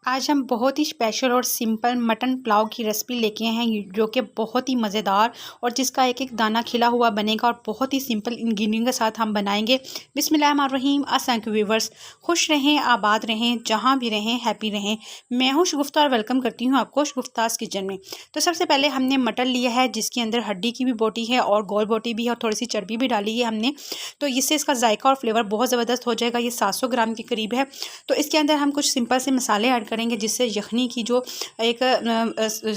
आज हम बहुत ही स्पेशल और सिंपल मटन पुलाव की रेसिपी लेके आए हैं जो कि बहुत ही मज़ेदार और जिसका एक एक दाना खिला हुआ बनेगा और बहुत ही सिंपल इंग्रेडिएंट के साथ हम बनाएंगे। बिस्मिल्लाहिर्रहमानिर्रहीम। अस्सलाम व्यूवर्स, खुश रहें, आबाद रहें, जहां भी रहें, हैप्पी रहें। मैं हूं शगुफ्ता और वेलकम करती हूं आपको शगुफ्तास किचन में। तो सबसे पहले हमने मटन लिया है जिसके अंदर हड्डी की भी बोटी है और गोल बोटी भी है और थोड़ी सी चर्बी भी डाली है हमने। तो इससे इसका जायका और फ्लेवर बहुत ज़बरदस्त हो जाएगा। ये 700 ग्राम के करीब है। तो इसके अंदर हम कुछ सिंपल से मसाले ऐड करेंगे जिससे यखनी की जो एक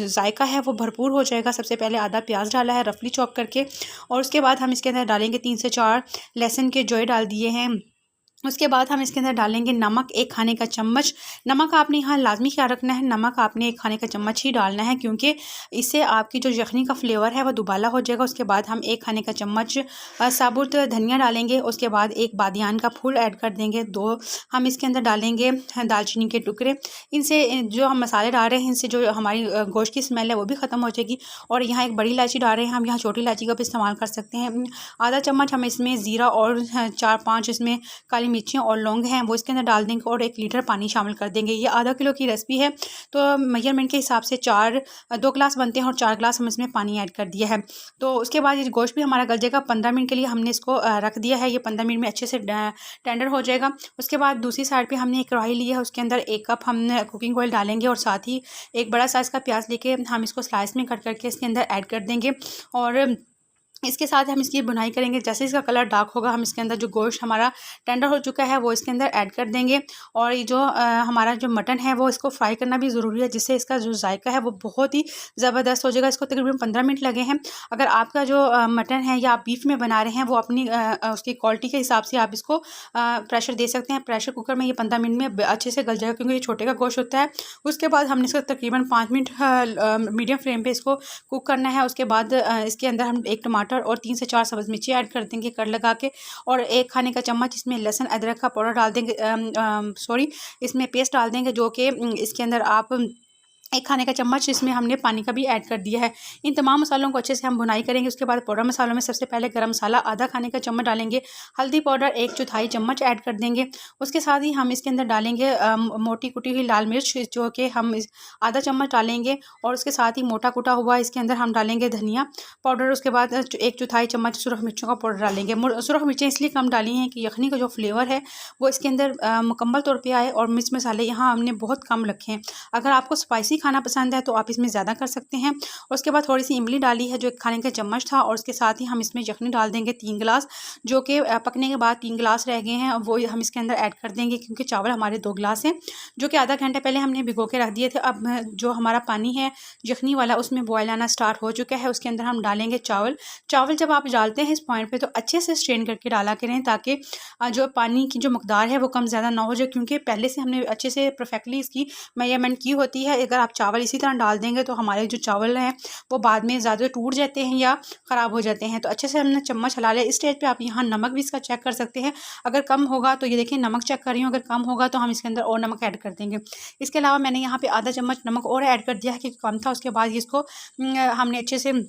जायका है वो भरपूर हो जाएगा। सबसे पहले आधा प्याज डाला है रफली चॉप करके और उसके बाद हम इसके अंदर डालेंगे 3 से 4 लहसुन के जोए डाल दिए हैं। उसके बाद हम इसके अंदर डालेंगे नमक 1 खाने का चम्मच। नमक आपने यहाँ लाजमी ख्याल रखना है, नमक आपने 1 खाने का चम्मच ही डालना है क्योंकि इससे आपकी जो यखनी का फ्लेवर है वो दुबाला हो जाएगा। उसके बाद हम 1 खाने का चम्मच साबुत धनिया डालेंगे। उसके बाद 1 बादियान का फूल ऐड कर देंगे। 2 हम इसके अंदर डालेंगे दालचीनी के टुकड़े। इनसे जो हम मसाले डाल रहे हैं इनसे जो हमारी गोश्त की स्मेल है वो भी ख़त्म हो जाएगी। और यहाँ एक बड़ी इलायची डाल रहे हैं हम, यहाँ छोटी इलायची का भी इस्तेमाल कर सकते हैं। आधा चम्मच हम इसमें ज़ीरा और 4-5 इसमें काली मिर्चियाँ और लौंग हैं वो इसके अंदर डाल देंगे और 1 लीटर पानी शामिल कर देंगे। ये आधा किलो की रेसिपी है तो मेजरमेंट के हिसाब से 2 गिलास बनते हैं और 4 गिलास हम इसमें पानी ऐड कर दिया है। तो उसके बाद ये गोश्त भी हमारा गल जाएगा। 15 मिनट के लिए हमने इसको रख दिया है। ये 15 मिनट में अच्छे से टेंडर हो जाएगा। उसके बाद दूसरी साइड पर हमने एक कढ़ाई ली है, उसके अंदर 1 कप हम कुकिंग ऑयल डालेंगे और साथ ही एक बड़ा साइज़ का प्याज लेके हम इसको स्लाइस में कट करके इसके अंदर ऐड कर देंगे और इसके साथ हम इसकी बुनाई करेंगे। जैसे इसका कलर डार्क होगा हम इसके अंदर जो गोश्त हमारा टेंडर हो चुका है वो इसके अंदर ऐड कर देंगे। और ये जो हमारा जो मटन है वो इसको फ्राई करना भी ज़रूरी है जिससे इसका जो जायका है वो बहुत ही ज़बरदस्त हो जाएगा। इसको तकरीबन 15 मिनट लगे हैं। अगर आपका जो मटन है या आप बीफ में बना रहे हैं वो अपनी उसकी क्वालिटी के हिसाब से आप इसको प्रेशर दे सकते हैं। प्रेशर कुकर में ये 15 मिनट में अच्छे से गल जाएगा क्योंकि ये छोटे का गोश्त होता है। उसके बाद हमने इसको तकरीबन 5 मिनट मीडियम फ्लेम पर इसको कुक करना है। उसके बाद इसके अंदर हम 1 टमाटर और 3 से 4 सब्ज़ मिर्ची ऐड कर देंगे कट लगा के और 1 खाने का चम्मच इसमें लहसुन अदरक का पाउडर डाल देंगे। इसमें पेस्ट डाल देंगे जो कि इसके अंदर आप 1 खाने का चम्मच इसमें हमने पानी का भी ऐड कर दिया है। इन तमाम मसालों को अच्छे से हम भुनाई करेंगे। उसके बाद पाउडर मसालों में सबसे पहले गरम मसाला आधा खाने का चम्मच डालेंगे, हल्दी पाउडर 1/4 चम्मच ऐड कर देंगे। उसके साथ ही हम इसके अंदर डालेंगे मोटी कुटी हुई लाल मिर्च जो कि हम आधा चम्मच डालेंगे और उसके साथ ही मोटा कुटा हुआ इसके अंदर हम डालेंगे धनिया पाउडर। उसके बाद 1/4 चम्मच सुरख मिर्चों का पाउडर डालेंगे। सुरख मिर्चें इसलिए कम डाली हैं कि यखनी का जो फ्लेवर है वो इसके अंदर मुकम्मल तौर पर आए और मिर्च मसाले यहाँ हमने बहुत कम रखे हैं। अगर आपको स्पाइसी खाना पसंद है तो आप इसमें ज़्यादा कर सकते हैं। और उसके बाद थोड़ी सी इमली डाली है जो 1 खाने का चम्मच था और उसके साथ ही हम इसमें यखनी डाल देंगे 3 गिलास जो कि पकने के बाद 3 गिलास रह गए हैं वो हम इसके अंदर ऐड कर देंगे क्योंकि चावल हमारे 2 गिलास हैं जो कि आधा घंटा पहले हमने भिगो के रख दिए थे। अब जो हमारा पानी है यखनी वाला उसमें बॉयल आना स्टार्ट हो चुका है। उसके अंदर हम डालेंगे चावल। चावल जब आप डालते हैं इस पॉइंट पर तो अच्छे से स्ट्रेन करके डाला करें ताकि जो पानी की जो मकदार है वो कम ज़्यादा ना हो जाए क्योंकि पहले से हमने अच्छे से परफेक्टली इसकी मेजरमेंट की होती है। अगर आप चावल इसी तरह डाल देंगे तो हमारे जो चावल हैं वो बाद में ज़्यादा टूट जाते हैं या ख़राब हो जाते हैं। तो अच्छे से हमने चम्मच हिला लिया। इस स्टेज पे आप यहाँ नमक भी इसका चेक कर सकते हैं। अगर कम होगा तो ये देखिए नमक चेक कर रही हूँ, अगर कम होगा तो हम इसके अंदर और नमक ऐड कर देंगे। इसके अलावा मैंने यहाँ पे आधा चम्मच नमक और ऐड कर दिया है क्योंकि कम था। उसके बाद इसको हमने अच्छे से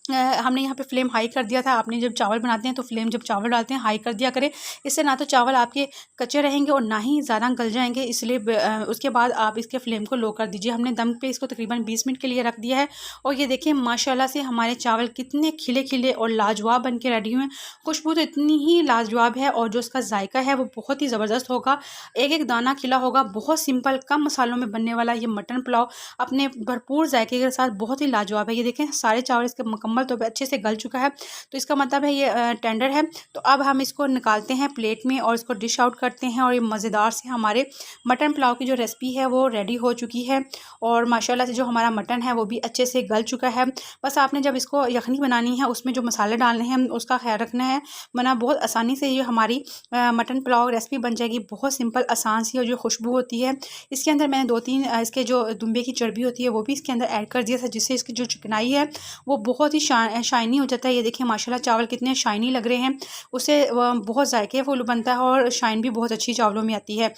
हमने यहाँ पे फ्लेम हाई कर दिया था। आपने जब चावल बनाते हैं तो फ्लेम जब चावल डालते हैं हाई कर दिया करें। इससे ना तो चावल आपके कच्चे रहेंगे और ना ही ज़्यादा गल जाएंगे, इसलिए उसके बाद आप इसके फ्लेम को लो कर दीजिए। हमने दम पे इसको तकरीबन 20 मिनट के लिए रख दिया है और ये देखिए माशाल्लाह से हमारे चावल कितने खिले खिले और लाजवाब बन के रेडी हुए हैं। खुशबू तो इतनी ही लाजवाब है और जो उसका जायका है वो बहुत ही ज़बरदस्त होगा। एक एक दाना खिला होगा। बहुत सिंपल कम मसालों में बनने वाला ये मटन पुलाव अपने भरपूर जायके के साथ बहुत ही लाजवाब है। ये देखें सारे चावल इसके मुकम्मल तो अच्छे से गल चुका है तो इसका मतलब है ये टेंडर है। तो अब हम इसको निकालते हैं प्लेट में और इसको डिश आउट करते हैं और ये मज़ेदार से हमारे मटन पुलाव की जो रेसिपी है वो रेडी हो चुकी है। और माशाल्लाह से जो हमारा मटन है वो भी अच्छे से गल चुका है। बस आपने जब इसको यखनी बनानी है उसमें जो मसाले डालने हैं उसका ख्याल रखना है, वरना बहुत आसानी से ये हमारी मटन पुलाव रेसिपी बन जाएगी। बहुत सिंपल आसान सी और जो खुशबू होती है इसके अंदर मैंने 2-3 इसके जो दुम्बे की चर्बी होती है वो भी इसके अंदर ऐड कर दिया था जिससे इसकी जो चिकनाई है वो बहुत ही शाइनी हो जाता है। ये देखिए माशाल्लाह चावल कितने शाइनी लग रहे हैं, उससे बहुत जायके फुल बनता है और शाइन भी बहुत अच्छी चावलों में आती है।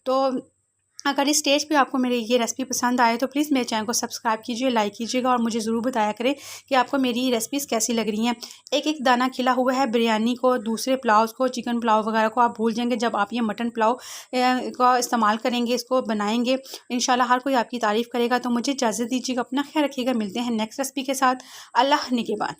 तो अगर इस स्टेज पे आपको मेरी ये रेसिपी पसंद आए तो प्लीज़ मेरे चैनल को सब्सक्राइब कीजिए, लाइक कीजिएगा और मुझे ज़रूर बताया करें कि आपको मेरी ये रेसिपीज़ कैसी लग रही हैं। एक एक दाना खिला हुआ है बिरयानी को, दूसरे पुलाव को, चिकन पुलाव वगैरह को आप भूल जाएंगे जब आप ये मटन पुलाव का इस्तेमाल करेंगे, इसको बनाएंगे। इंशाल्लाह हर कोई आपकी तारीफ़ करेगा। तो मुझे इजाज़त दीजिएगा, अपना ख्याल रखिएगा। मिलते हैं नेक्स्ट रेसिपी के साथ। अल्लाह निगहबान।